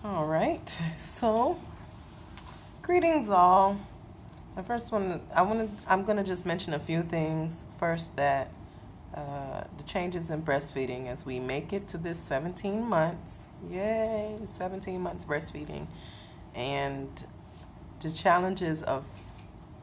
All right. So, greetings all. The first one, I'm gonna just mention a few things. First, that the changes in breastfeeding as we make it to this 17 months. Yay, 17 months breastfeeding, and the challenges of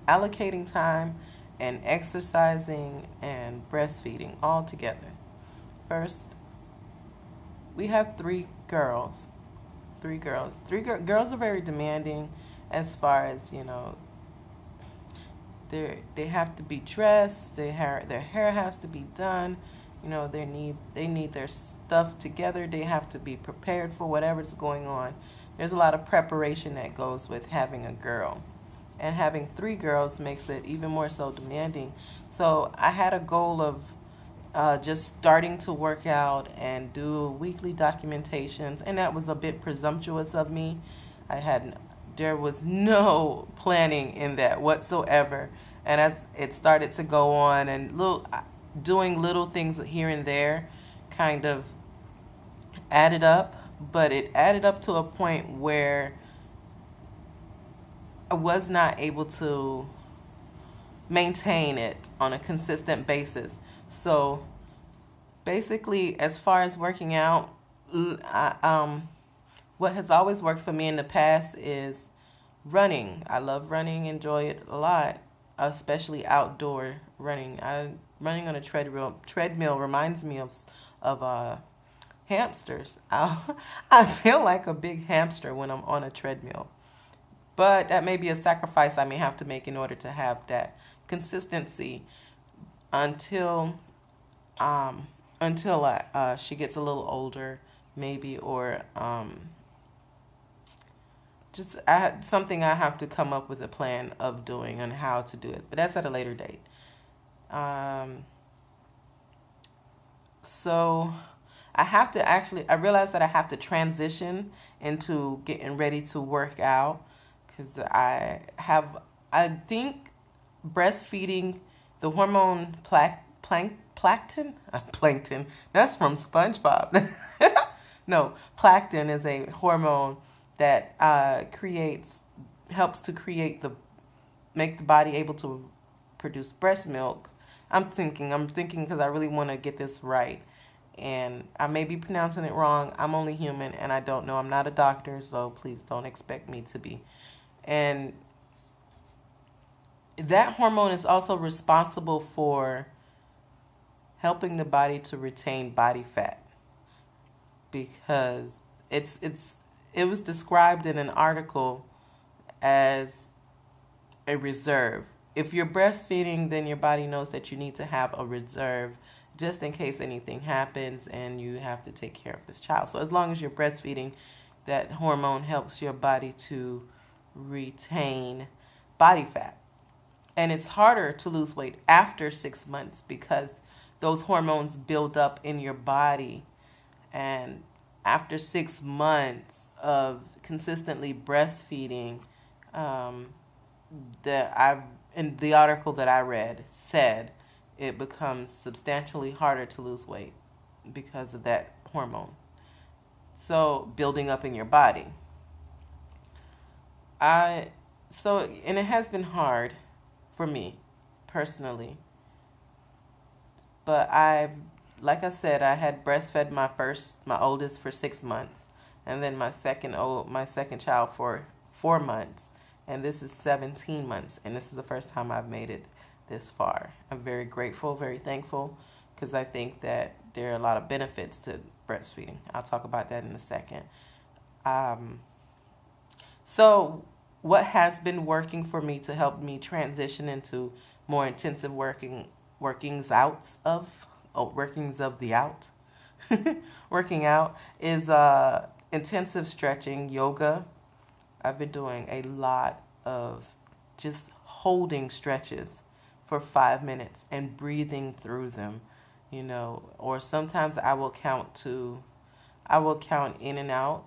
allocating time and exercising and breastfeeding all together. First, we have three girls. Three girls. Girls are very demanding as far as, they have to be dressed, their hair has to be done, they need their stuff together, they have to be prepared for whatever's going on. There's a lot of preparation that goes with having a girl. And having three girls makes it even more so demanding. So I had a goal of just starting to work out and do weekly documentations, and that was a bit presumptuous of me. I had There was no planning in that whatsoever, and as it started to go on and doing little things here and there, kind of added up, but it added up to a point where I was not able to maintain it on a consistent basis. So basically, as far as working out, what has always worked for me in the past is running. I love running, enjoy it a lot, especially outdoor running. Running on a treadmill reminds me of hamsters. I feel like a big hamster when I'm on a treadmill. But that may be a sacrifice I may have to make in order to have that consistency until um, she gets a little older, maybe, or just something I have to come up with a plan of doing and how to do it. But that's at a later date. Um, so I realize that I have to transition into getting ready to work out because I think breastfeeding, the hormone plankton, that's from SpongeBob. No, plankton is a hormone that helps to make the body able to produce breast milk. I'm thinking because I really want to get this right. And I may be pronouncing it wrong. I'm only human and I don't know. I'm not a doctor, so please don't expect me to be. And that hormone is also responsible for helping the body to retain body fat because it was described in an article as a reserve. If you're breastfeeding, then your body knows that you need to have a reserve just in case anything happens and you have to take care of this child. So as long as you're breastfeeding, that hormone helps your body to retain body fat. And it's harder to lose weight after 6 months because those hormones build up in your body. And after 6 months of consistently breastfeeding, um, in the article that I read said it becomes substantially harder to lose weight because of that hormone. So building up in your body. I and it has been hard for me personally, but like I said, I had breastfed my oldest for 6 months, and then my second child for 4 months, and this is 17 months, and this is the first time I've made it this far. I'm very grateful, very thankful, because I think that there are a lot of benefits to breastfeeding. I'll talk about that in a second. Um, so, what has been working for me to help me transition into more intensive workings of the out, working out is intensive stretching, yoga. I've been doing a lot of just holding stretches for 5 minutes and breathing through them, or sometimes I will count in and out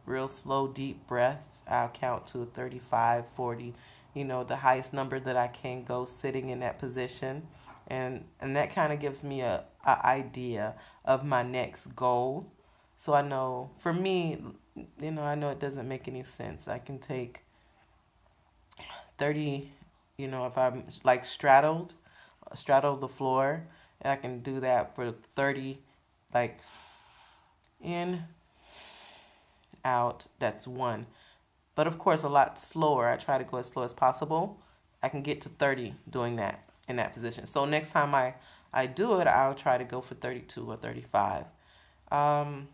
real slow, deep breaths. I'll count to 35, 40, the highest number that I can go sitting in that position. And that kind of gives me a idea of my next goal. So I know for me, I know it doesn't make any sense. I can take 30, if I'm like straddle the floor, I can do that for 30, like in, out, that's one. But of course, a lot slower. I try to go as slow as possible. I can get to 30 doing that in that position. So next time I do it, I'll try to go for 32 or 35. Um,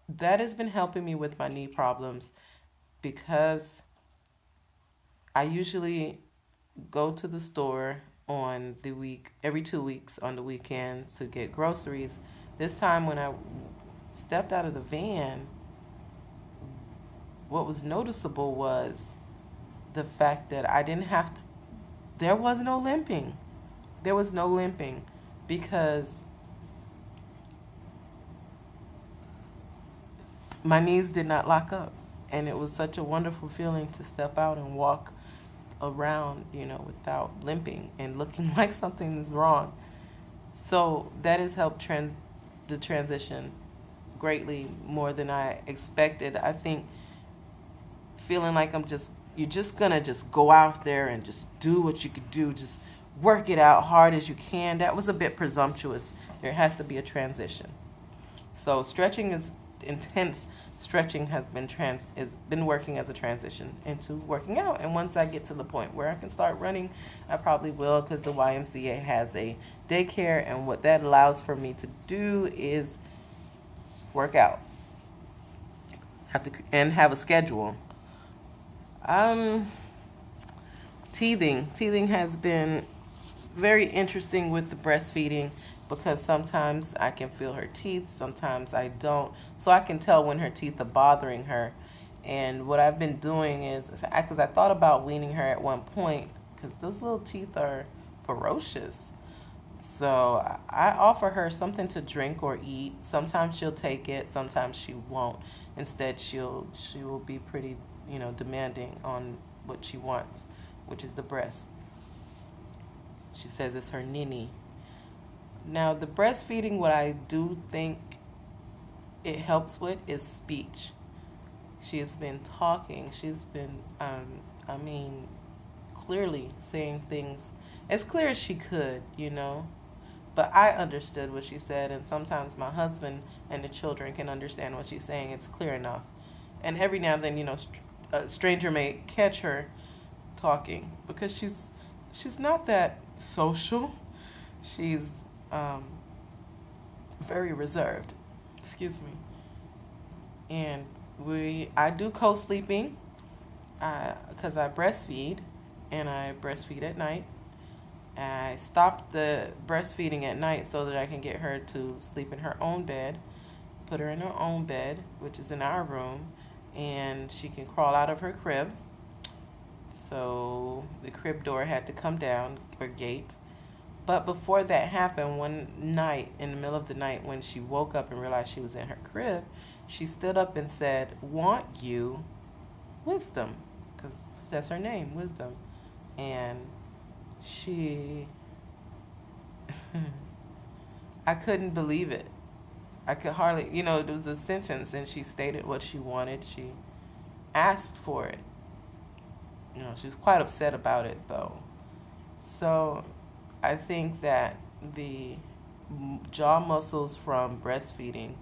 that has been helping me with my knee problems because I usually go to the store on the week, every 2 weeks on the weekend to get groceries. This time when I stepped out of the van, what was noticeable was the fact that I didn't have to, there was no limping. There was no limping because my knees did not lock up. And it was such a wonderful feeling to step out and walk around, without limping and looking like something is wrong. So that has helped the transition greatly more than I expected. I think feeling like you're just gonna just go out there and just do what you could do, just work it out hard as you can. That was a bit presumptuous. There has to be a transition. So stretching is intense. Stretching has been working as a transition into working out. And once I get to the point where I can start running, I probably will, because the YMCA has a daycare, and what that allows for me to do is work out. Have a schedule. Teething has been very interesting with the breastfeeding, because sometimes I can feel her teeth, sometimes I don't. So I can tell when her teeth are bothering her. And what I've been doing is, because I thought about weaning her at one point, because those little teeth are ferocious. So I offer her something to drink or eat. Sometimes she'll take it, sometimes she won't. Instead, she will be pretty, demanding on what she wants, which is the breast. She says it's her nini. Now, the breastfeeding, what I do think it helps with is speech. She has been talking. She's been, clearly saying things as clear as she could, But I understood what she said, and sometimes my husband and the children can understand what she's saying. It's clear enough. And every now and then, a stranger may catch her talking, because she's not that social. She's very reserved. Excuse me. And I do co-sleeping because I breastfeed, and I breastfeed at night. I stopped the breastfeeding at night so that I can get her to sleep in her own bed, put her in her own bed, which is in our room, and she can crawl out of her crib. So the crib door had to come down, or gate. But before that happened, one night, in the middle of the night, when she woke up and realized she was in her crib, she stood up and said, "Want you, Wisdom," because that's her name, Wisdom. And I couldn't believe it. I could hardly, it was a sentence, and she stated what she wanted. She asked for it. She was quite upset about it, though. So I think that the jaw muscles from breastfeeding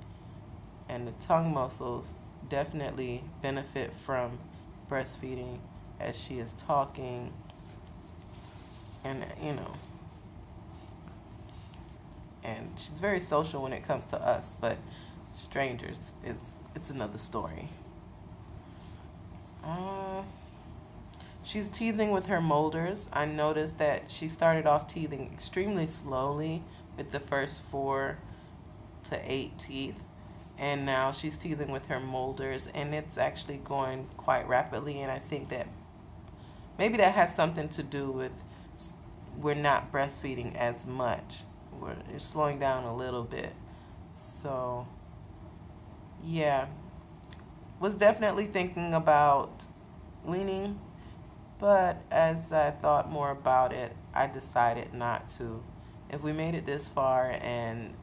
and the tongue muscles definitely benefit from breastfeeding, as she is talking, and and she's very social when it comes to us, but strangers, it's another story. She's teething with her molars. I noticed that she started off teething extremely slowly with the first 4 to 8 teeth, and now she's teething with her molars, and it's actually going quite rapidly. And I think that maybe that has something to do with we're not breastfeeding as much. We're slowing down a little bit. So, yeah, was definitely thinking about weaning, but as I thought more about it, I decided not to. If we made it this far and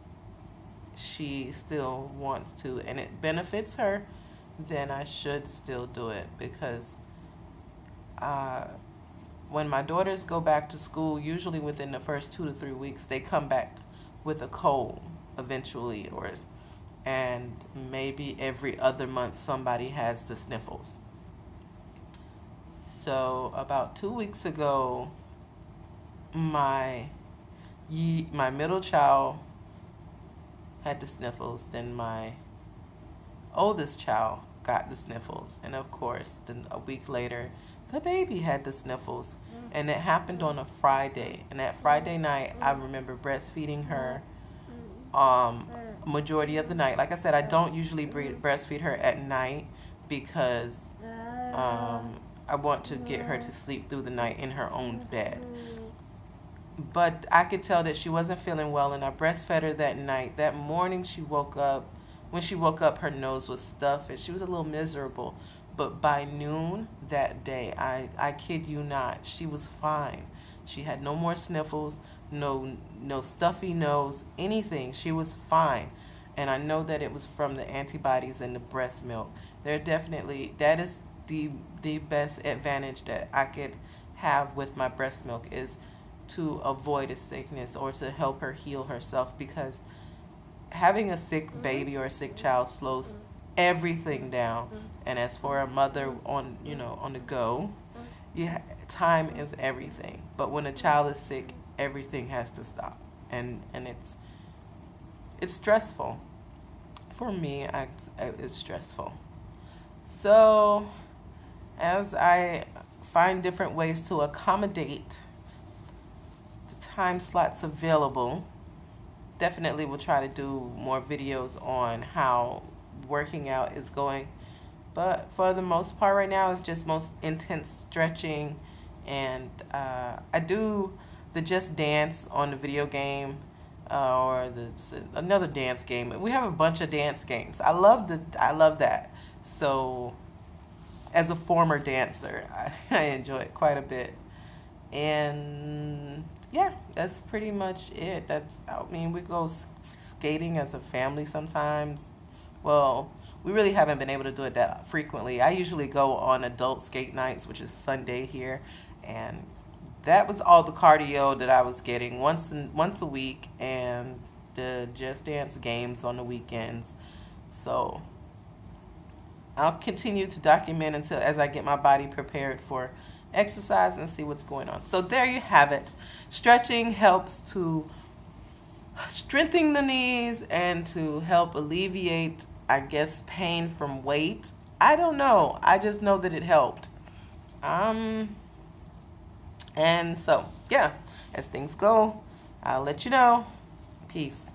she still wants to, and it benefits her, then I should still do it, because uh, when my daughters go back to school, usually within the first 2 to 3 weeks, they come back with a cold eventually, and maybe every other month somebody has the sniffles. So about 2 weeks ago, my my middle child had the sniffles. Then my oldest child got the sniffles, and of course, then a week later, the baby had the sniffles. And it happened on a Friday. And that Friday night, I remember breastfeeding her majority of the night. Like I said, I don't usually breastfeed her at night, because I want to get her to sleep through the night in her own bed. But I could tell that she wasn't feeling well, and I breastfed her that night. That morning she woke up. When she woke up, her nose was stuffed and she was a little miserable. But by noon that day, I kid you not, she was fine. She had no more sniffles, no stuffy nose, anything. She was fine. And I know that it was from the antibodies in the breast milk. That is the best advantage that I could have with my breast milk, is to avoid a sickness or to help her heal herself, because having a sick baby or a sick child slows everything down. And as for a mother on the go, time is everything. But when a child is sick, everything has to stop, and it's stressful. For me, it's stressful. So as I find different ways to accommodate the time slots available, definitely will try to do more videos on how working out is going. But for the most part right now, it's just most intense stretching. And I do the Just Dance on the video game, or another dance game. We have a bunch of dance games. I love that. So as a former dancer, I enjoy it quite a bit. And yeah, that's pretty much it. I mean, we go skating as a family sometimes. Well, we really haven't been able to do it that frequently. I usually go on adult skate nights, which is Sunday here, and that was all the cardio that I was getting once a week, and the Just Dance games on the weekends. So I'll continue to document as I get my body prepared for exercise and see what's going on. So there you have it. Stretching helps to strengthen the knees and to help alleviate, I guess, pain from weight. I don't know. I just know that it helped. And so, yeah, as things go, I'll let you know. Peace.